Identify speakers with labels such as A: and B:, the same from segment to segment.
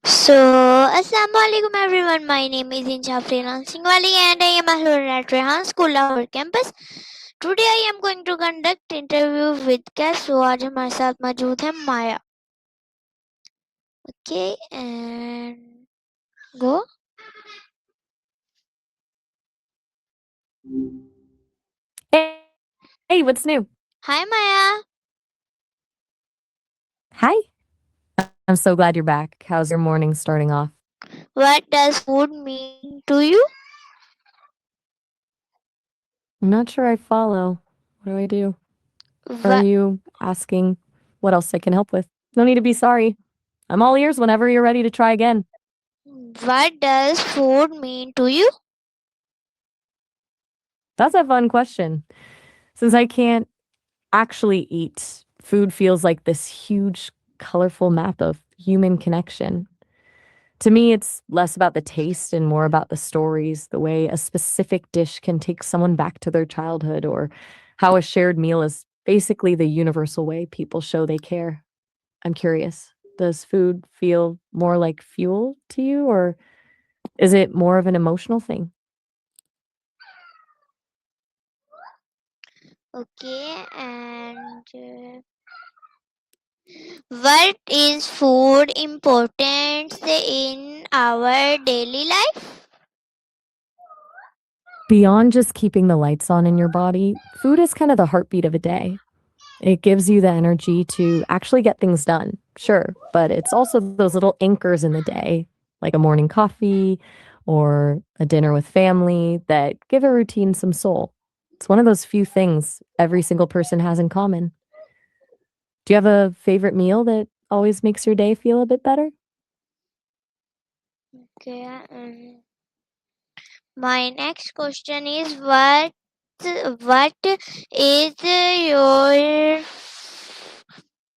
A: So, Assalamualaikum everyone. My name is Incha Freelancing Wali and I am a learner at Rehan School Lahore campus. Today I am going to conduct interview with guest. So आज हमारे साथ मौजूद है mayA. Okay, and go.
B: Hey, what's new?
A: Hi mayA.
B: Hi. I'm so glad you're back. How's your morning starting off?
A: What does food mean to you?
B: I'm not sure I follow. What do I do? Are
A: What,
B: you asking what else I can help with? No need to be sorry. I'm all ears whenever you're ready to try again.
A: what does food mean to you?
B: That's a fun question. Since I can't actually eat, food feels like this huge, colorful map of human connection. To me, it's less about the taste and more about the stories, the way a specific dish can take someone back to their childhood, or how a shared meal is basically the universal way people show they care. I'm curious, does food feel more like fuel to you, or is it more of an emotional thing?
A: Okay, and what is food importance in our daily life?
B: Beyond just keeping the lights on in your body, food is kind of the heartbeat of a day. It gives you the energy to actually get things done, sure, but it's also those little anchors in the day, like a morning coffee or a dinner with family, that give a routine some soul. It's one of those few things every single person has in common. Do you have a favorite meal that always makes your day feel a bit better?
A: Okay, my next question is what is your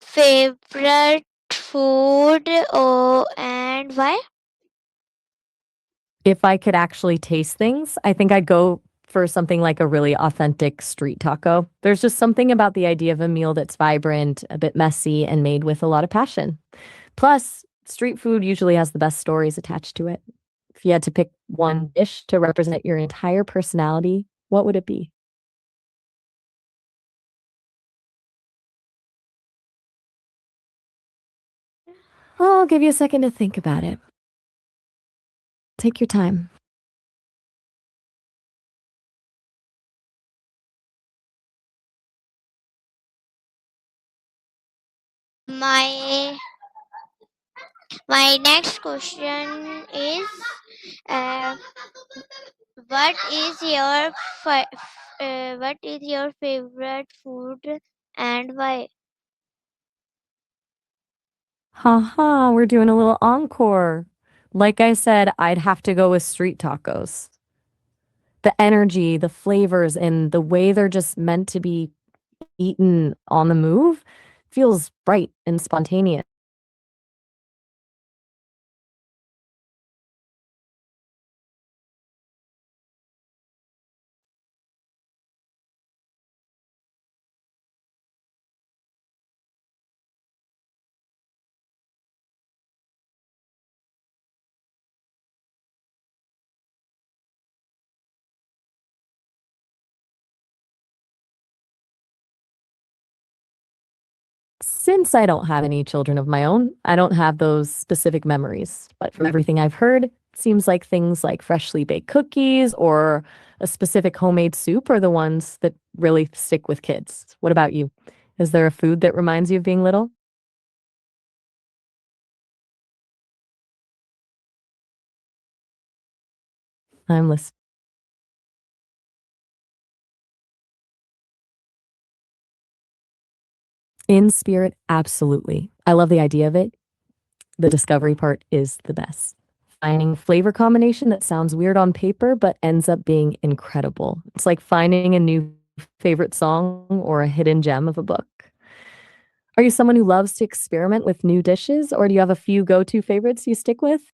A: favorite food and why?
B: If I could actually taste things, I think I'd go for something like a really authentic street taco. There's just something about the idea of a meal that's vibrant, a bit messy, and made with a lot of passion. Plus, street food usually has the best stories attached to it. If you had to pick one dish to represent your entire personality, what would it be? I'll give you a second to think about it. Take your time.
A: My next question is uh, what is your what is your favorite food and why?
B: Haha, we're doing a little encore. Like I said, I'd have to go with street tacos. The energy, the flavors, and the way they're just meant to be eaten on the move feels bright and spontaneous. Since I don't have any children of my own, I don't have those specific memories. But from everything I've heard, it seems like things like freshly baked cookies or a specific homemade soup are the ones that really stick with kids. What about you? Is there a food that reminds you of being little? I'm listening. In spirit, absolutely. I love the idea of it. The discovery part is the best. Finding a flavor combination that sounds weird on paper but ends up being incredible. It's like finding a new favorite song or a hidden gem of a book. Are you someone who loves to experiment with new dishes, or do you have a few go-to favorites you stick with?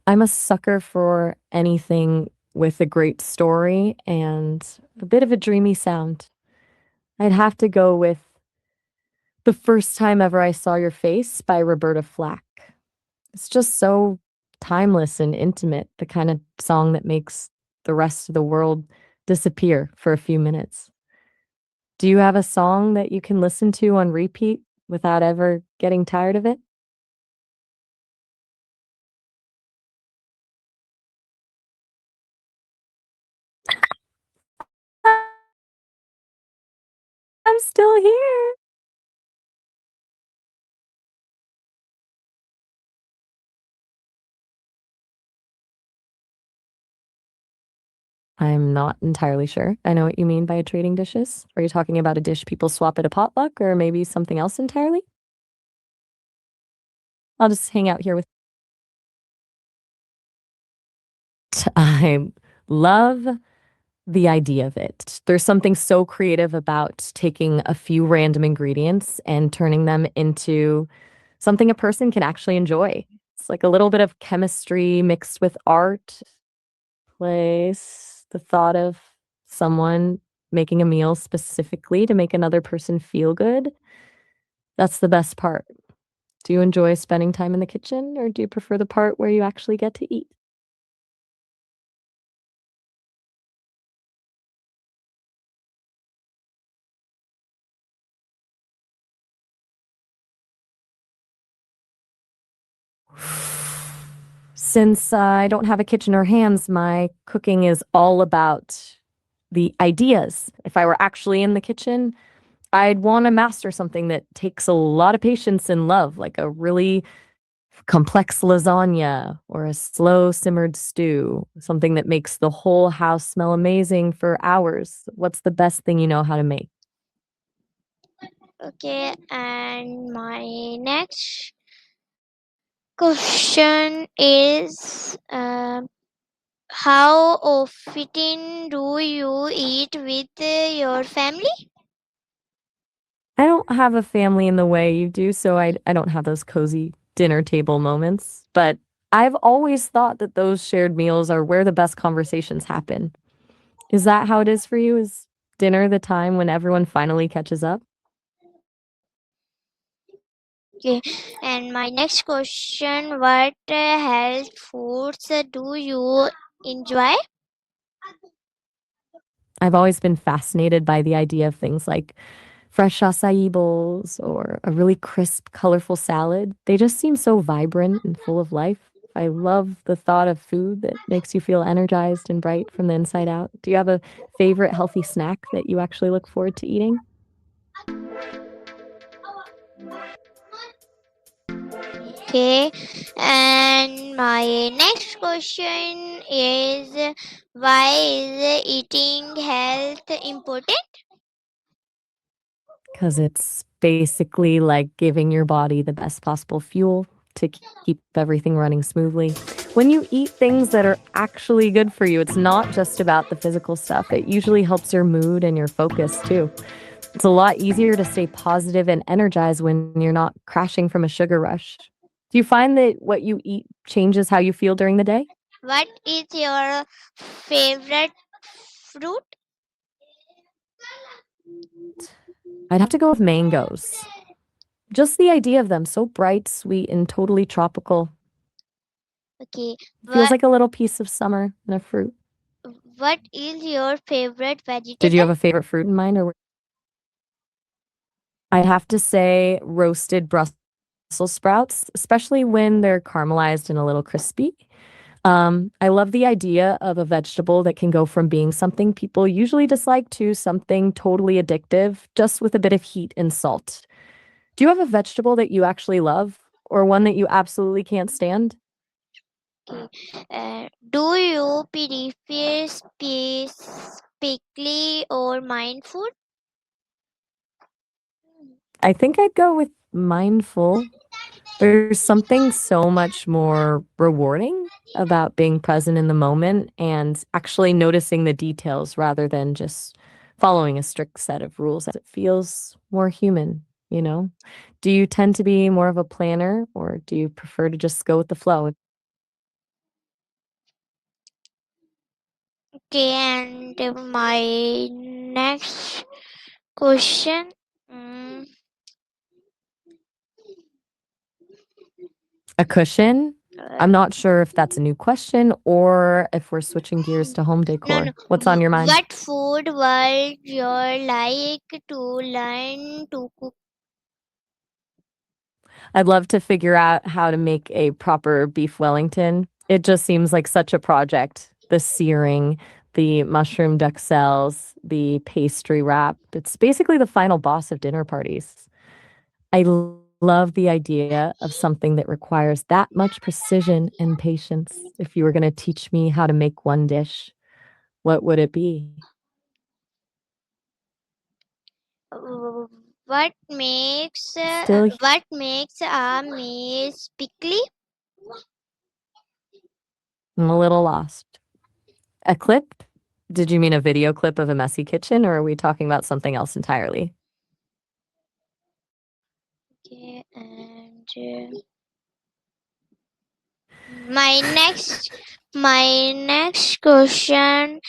B: I'm a sucker for anything with a great story and a bit of a dreamy sound. I'd have to go with The First Time Ever I Saw Your Face by Roberta Flack. It's just so timeless and intimate, the kind of song that makes the rest of the world disappear for a few minutes. Do you have a song that you can listen to on repeat without ever getting tired of it? I'm still here. I'm not entirely sure. I know what you mean by trading dishes. Are you talking about a dish people swap at a potluck or maybe something else entirely? I'll just hang out here with. I love the idea of it. There's something so creative about taking a few random ingredients and turning them into something a person can actually enjoy. It's like a little bit of chemistry mixed with art. Place the thought of someone making a meal specifically to make another person feel good. That's the best part. Do you enjoy spending time in the kitchen or do you prefer the part where you actually get to eat? Since I don't have a kitchen or hands, my cooking is all about the ideas. If I were actually in the kitchen, I'd want to master something that takes a lot of patience and love, like a really complex lasagna or a slow simmered stew, something that makes the whole house smell amazing for hours. What's the best thing you know how to make?
A: Okay, and my next question is how often do you eat with your family?
B: I don't have a family in the way you do, so I don't have those cozy dinner table moments. But I've always thought that those shared meals are where the best conversations happen. Is that how it is for you? Is dinner the time when everyone finally catches up?
A: Okay, and my next question, what health foods do you enjoy?
B: I've always been fascinated by the idea of things like fresh acai bowls or a really crisp, colorful salad. They just seem so vibrant and full of life. I love the thought of food that makes you feel energized and bright from the inside out. Do you have a favorite healthy snack that you actually look forward to eating?
A: Okay, and my next question is why is eating health important?
B: Because it's basically like giving your body the best possible fuel to keep everything running smoothly. When you eat things that are actually good for you, it's not just about the physical stuff. It usually helps your mood and your focus too. It's a lot easier to stay positive and energized when you're not crashing from a sugar rush. Do you find that what you eat changes how you feel during the day?
A: What is your favorite fruit?
B: I'd have to go with mangoes. Just the idea of them, so bright, sweet, and totally tropical.
A: Okay,
B: Feels
A: what
B: like a little piece of summer in a fruit.
A: what is your favorite
B: Did you
A: vegetable?
B: have a favorite fruit in mind? Or I'd have to say roasted Brussels sprouts, especially when they're caramelized and a little crispy. I love the idea of a vegetable that can go from being something people usually dislike to something totally addictive, just with a bit of heat and salt. Do you have a vegetable that you actually love, or one that you absolutely can't stand?
A: Okay, do you prefer pickly or mindful?
B: I think I'd go with mindful. There's something so much more rewarding about being present in the moment and actually noticing the details rather than just following a strict set of rules. It feels more human, you know? Do you tend to be more of a planner or do you prefer to just go with the flow?
A: Okay, and my next question.
B: A cushion? I'm not sure if that's a new question or if we're switching gears to home decor.
A: No.
B: What's on your mind?
A: What food would you like to learn to cook?
B: I'd love to figure out how to make a proper beef Wellington. It just seems like such a project. The searing, the mushroom duxelles, the pastry wrap. It's basically the final boss of dinner parties. I love the idea of something that requires that much precision and patience. If you were going to teach me how to make one dish, what would it be?
A: What makes
B: Still,
A: a meal pickly?
B: I'm a little lost. A clip? Did you mean a video clip of a messy kitchen, or are we talking about something else entirely?
A: Okay, and my next question,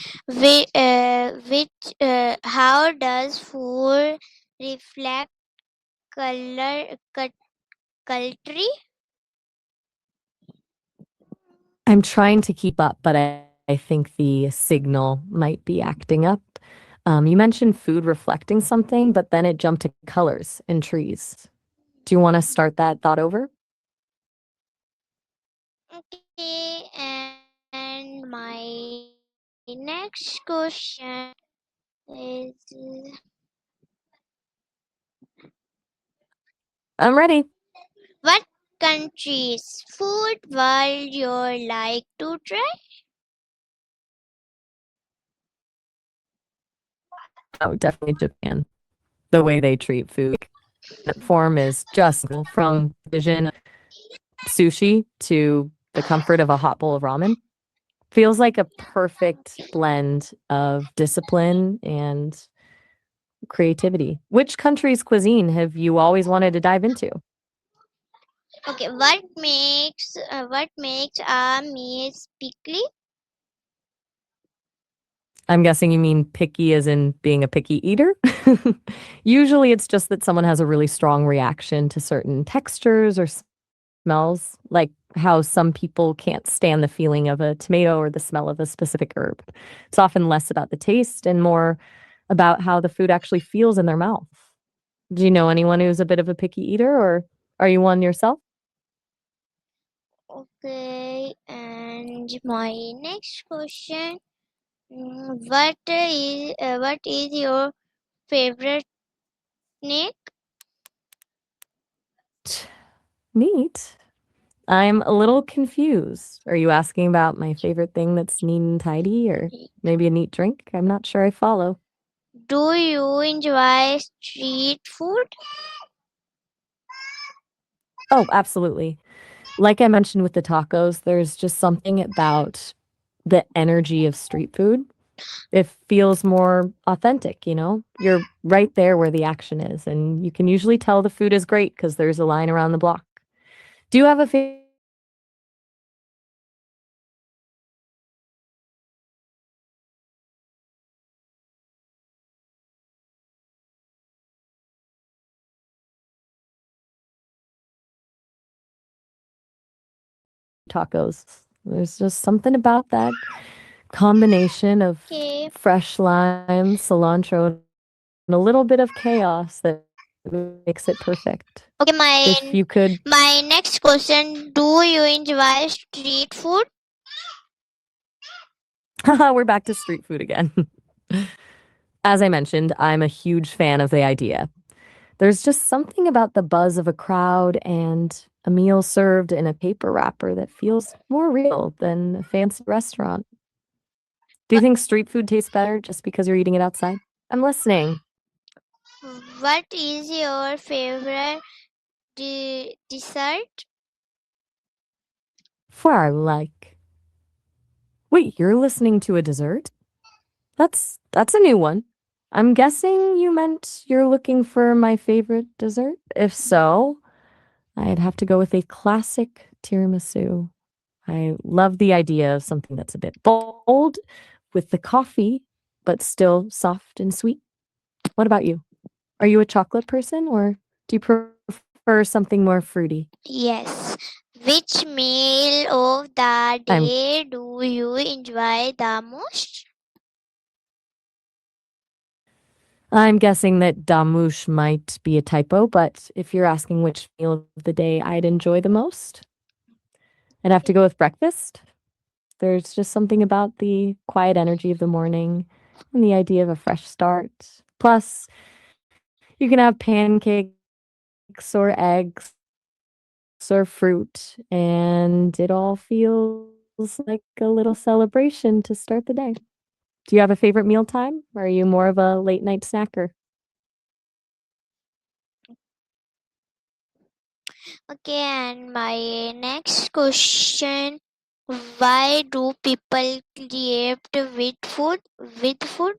A: how does food reflect culture?
B: I'm trying to keep up, but I think the signal might be acting up. You mentioned food reflecting something, but then it jumped to colors and trees. Do you want to start that thought over?
A: Okay, and my next question is,
B: I'm ready.
A: what country's food would you like to try?
B: Oh, definitely Japan. The way they treat food. That form is just from vision sushi to the comfort of a hot bowl of ramen. Feels like a perfect blend of discipline and creativity. Which country's cuisine have you always wanted to dive into?
A: Okay, what makes a meal pickly?
B: I'm guessing you mean picky as in being a picky eater? Usually it's just that someone has a really strong reaction to certain textures or smells, like how some people can't stand the feeling of a tomato or the smell of a specific herb. It's often less about the taste and more about how the food actually feels in their mouth. Do you know anyone who's a bit of a picky eater, or are you one yourself?
A: Okay, and my next question, what is your favorite snack?
B: Neat. I'm a little confused. Are you asking about my favorite thing that's neat and tidy, or maybe a neat drink? I'm not sure I follow.
A: Do you enjoy street food?
B: Oh, absolutely. Like I mentioned with the tacos, there's just something about the energy of street food. It feels more authentic, you know? You're right there where the action is, and you can usually tell the food is great because there's a line around the block. Do you have a favorite tacos? There's just something about that combination of
A: Okay,
B: fresh lime, cilantro, and a little bit of chaos that makes it perfect.
A: okay.
B: If you could,
A: My next question: do you enjoy street food?
B: we're back to street food again. As I mentioned, I'm a huge fan of the idea. There's just something about the buzz of a crowd and a meal served in a paper wrapper that feels more real than a fancy restaurant. Do you think street food tastes better just because you're eating it outside? I'm listening.
A: What is your favorite dessert?
B: For our like. Wait, you're listening to a dessert? That's a new one. I'm guessing you meant you're looking for my favorite dessert. If so, I'd have to go with a classic tiramisu. I love the idea of something that's a bit bold, with the coffee, but still soft and sweet. What about you? Are you a chocolate person or do you prefer something more fruity?
A: Yes. Which meal of the
B: I'm
A: day do you enjoy the most?
B: I'm guessing that damush might be a typo, but if you're asking which meal of the day I'd enjoy the most, I'd have to go with breakfast. There's just something about the quiet energy of the morning and the idea of a fresh start. Plus, you can have pancakes or eggs or fruit, and it all feels like a little celebration to start the day. Do you have a favorite mealtime? Or are you more of a late night snacker?
A: Okay, and my next question, why do people create with food? With food?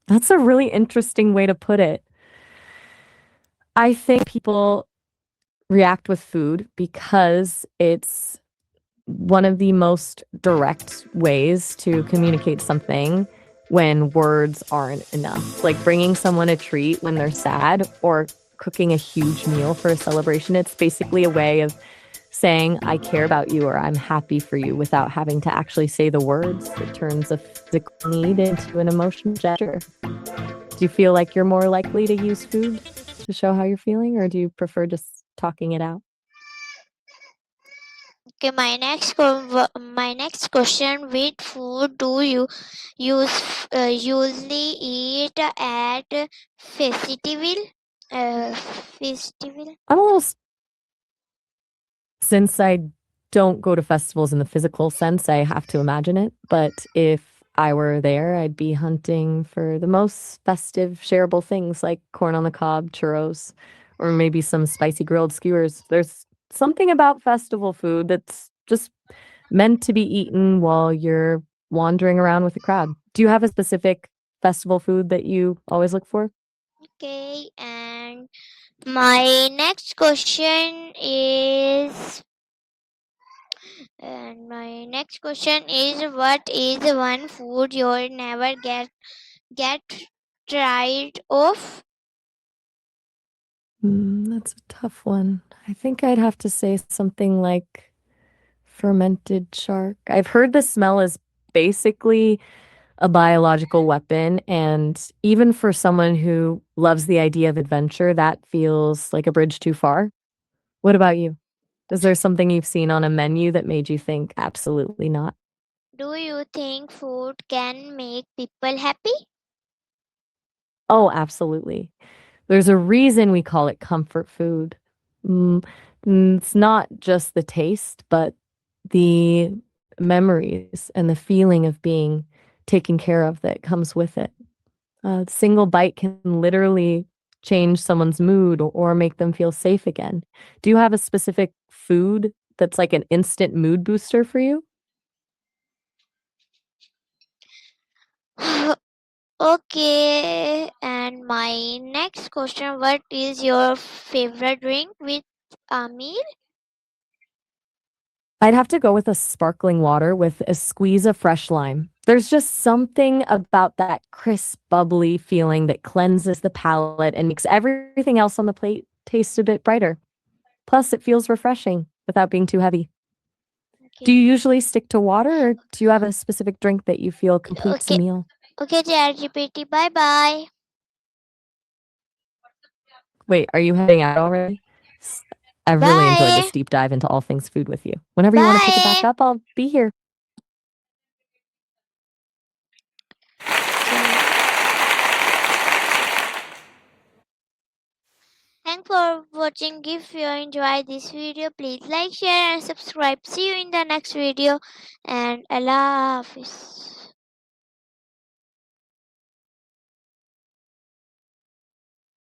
B: That's a really interesting way to put it. I think people react with food because it's one of the most direct ways to communicate something when words aren't enough. Like bringing someone a treat when they're sad or cooking a huge meal for a celebration. It's basically a way of saying, I care about you or I'm happy for you without having to actually say the words. It turns a physical need into an emotional gesture. Do you feel like you're more likely to use food to show how you're feeling, or do you prefer just talking it out?
A: Okay, my next question, which food do you usually eat at festival? Festival?
B: I'm a little Since I don't go to festivals in the physical sense, I have to imagine it. But if I were there, I'd be hunting for the most festive, shareable things like corn on the cob, churros, or maybe some spicy grilled skewers. There's something about festival food that's just meant to be eaten while you're wandering around with a crowd. Do you have a specific festival food that you always look for?
A: Okay, and my next question is what is one food you'll never get tired of?
B: That's a tough one. I think I'd have to say something like fermented shark. I've heard the smell is basically a biological weapon, and even for someone who loves the idea of adventure, that feels like a bridge too far. What about you? Is there something you've seen on a menu that made you think absolutely not?
A: Do you think food can make people happy?
B: Oh, absolutely. There's a reason we call it comfort food. Mm, it's not just the taste, but the memories and the feeling of being taken care of that comes with it. A single bite can literally change someone's mood or make them feel safe again. Do you have a specific food that's like an instant mood booster for you?
A: Okay, and my next question, what is your favorite drink with a meal?
B: I'd have to go with a sparkling water with a squeeze of fresh lime. There's just something about that crisp, bubbly feeling that cleanses the palate and makes everything else on the plate taste a bit brighter. Plus, it feels refreshing without being too heavy. Do you
A: Okay.
B: usually stick to water, or do you have a specific drink that you feel completes a
A: Okay.
B: meal?
A: Okay, ChatGPT, bye bye.
B: Wait, are you heading out already? I've really enjoyed this
A: Bye.
B: deep dive into all things food with you. Whenever you want to pick it back
A: Bye.
B: up, I'll be here.
A: Thanks for watching. If you enjoyed this video, please like, share, and subscribe. See you in the next video. And Allah Hafiz.